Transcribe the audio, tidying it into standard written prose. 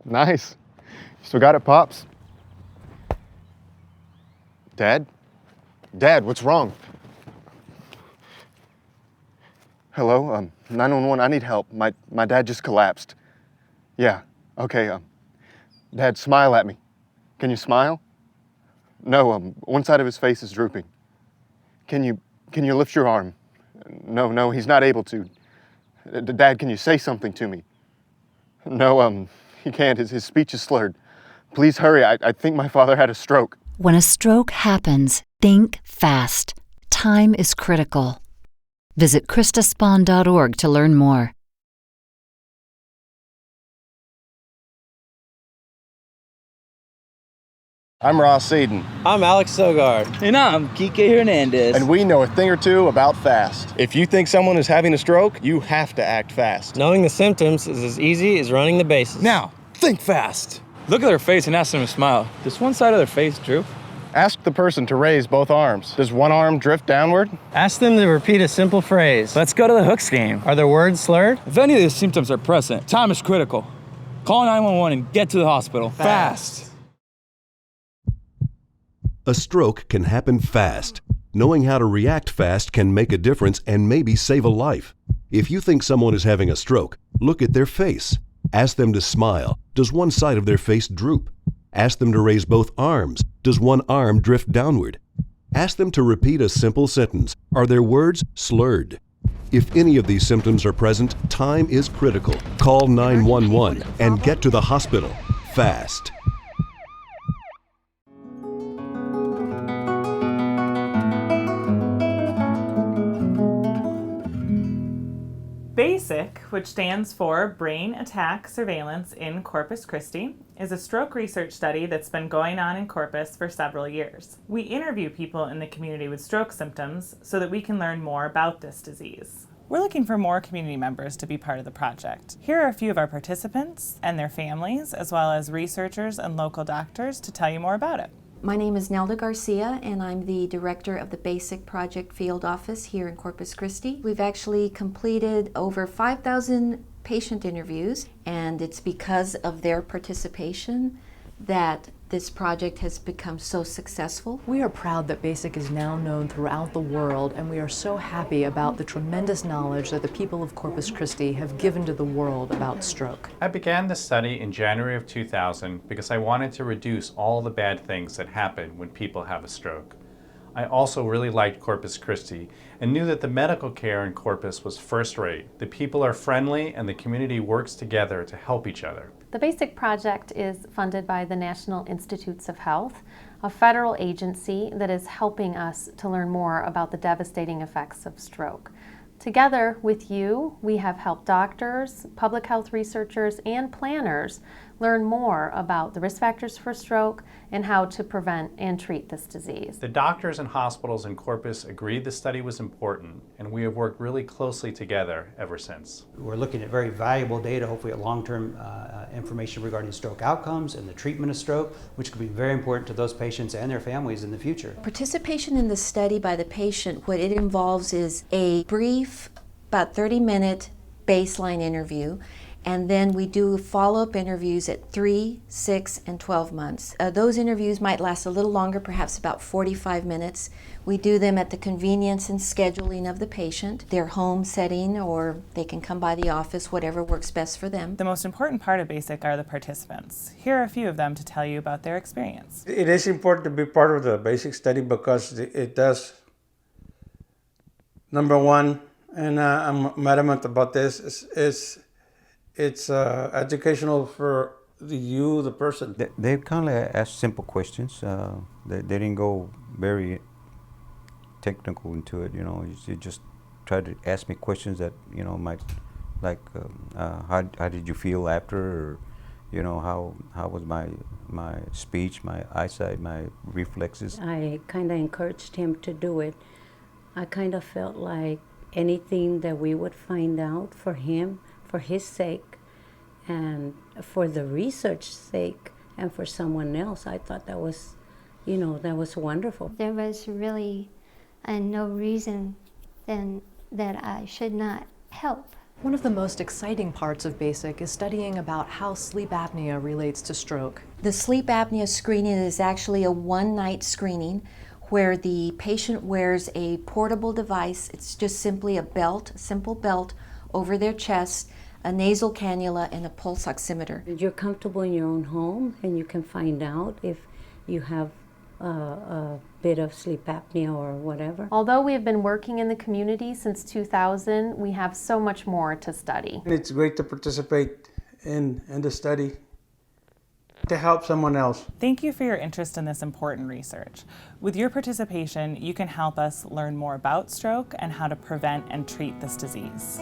Nice. You still got it, Pops? Dad? Dad, what's wrong? Hello, 911, I need help. My dad just collapsed. Yeah, okay, Dad, smile at me. Can you smile? No, one side of his face is drooping. Can you lift your arm? No, he's not able to. Dad, can you say something to me? No, he can't. His speech is slurred. Please hurry. I think my father had a stroke. When a stroke happens, think fast. Time is critical. Visit CHRISTUSSpohn.org to learn more. I'm Ross Seaton. I'm Alex Sogard. And I'm Kike Hernandez. And we know a thing or two about fast. If you think someone is having a stroke, you have to act fast. Knowing the symptoms is as easy as running the bases. Now, think fast. Look at their face and ask them to smile. Does one side of their face droop? Ask the person to raise both arms. Does one arm drift downward? Ask them to repeat a simple phrase. Let's go to the hooks game. Are their words slurred? If any of these symptoms are present, time is critical. Call 911 and get to the hospital. Fast. A stroke can happen fast. Knowing how to react fast can make a difference and maybe save a life. If you think someone is having a stroke, look at their face. Ask them to smile. Does one side of their face droop? Ask them to raise both arms. Does one arm drift downward? Ask them to repeat a simple sentence. Are their words slurred? If any of these symptoms are present, time is critical. Call 911 and get to the hospital fast. BASIC, which stands for Brain Attack Surveillance in Corpus Christi, is a stroke research study that's been going on in Corpus for several years. We interview people in the community with stroke symptoms so that we can learn more about this disease. We're looking for more community members to be part of the project. Here are a few of our participants and their families, as well as researchers and local doctors to tell you more about it. My name is Nelda Garcia, and I'm the director of the BASIC Project Field Office here in Corpus Christi. We've actually completed over 5,000 patient interviews, and it's because of their participation that this project has become so successful. We are proud that BASIC is now known throughout the world, and we are so happy about the tremendous knowledge that the people of Corpus Christi have given to the world about stroke. I began this study in January of 2000 because I wanted to reduce all the bad things that happen when people have a stroke. I also really liked Corpus Christi and knew that the medical care in Corpus was first-rate. The people are friendly and the community works together to help each other. The BASIC project is funded by the National Institutes of Health, a federal agency that is helping us to learn more about the devastating effects of stroke. Together with you, we have helped doctors, public health researchers, and planners learn more about the risk factors for stroke and how to prevent and treat this disease. The doctors and hospitals in Corpus agreed the study was important, and we have worked really closely together ever since. We're looking at very valuable data, hopefully at long-term information regarding stroke outcomes and the treatment of stroke, which could be very important to those patients and their families in the future. Participation in the study by the patient, what it involves is a brief, about 30-minute baseline interview, and then we do follow-up interviews at 3, 6, and 12 months. Those interviews might last a little longer, perhaps about 45 minutes. We do them at the convenience and scheduling of the patient, their home setting, or they can come by the office, whatever works best for them. The most important part of BASIC are the participants. Here are a few of them to tell you about their experience. It is important to be part of the BASIC study because it does, number one, and I'm adamant about this, it's educational for the person. They kind of asked simple questions. They didn't go very technical into it. You know, you just try to ask me questions that might, like, how did you feel after, or how was my speech, my eyesight, my reflexes. I kind of encouraged him to do it. I kind of felt like anything that we would find out for him, for his sake, and for the research sake, and for someone else, I thought that was, that was wonderful. There was really no reason then that I should not help One of the most exciting parts of BASIC is studying about how sleep apnea relates to stroke. The sleep apnea screening is actually a one-night screening where the patient wears a portable device. It's just simply a belt, a simple belt over their chest, a nasal cannula, and a pulse oximeter. You're comfortable in your own home and you can find out if you have a bit of sleep apnea or whatever. Although we have been working in the community since 2000, we have so much more to study. It's great to participate in the study to help someone else. Thank you for your interest in this important research. With your participation, you can help us learn more about stroke and how to prevent and treat this disease.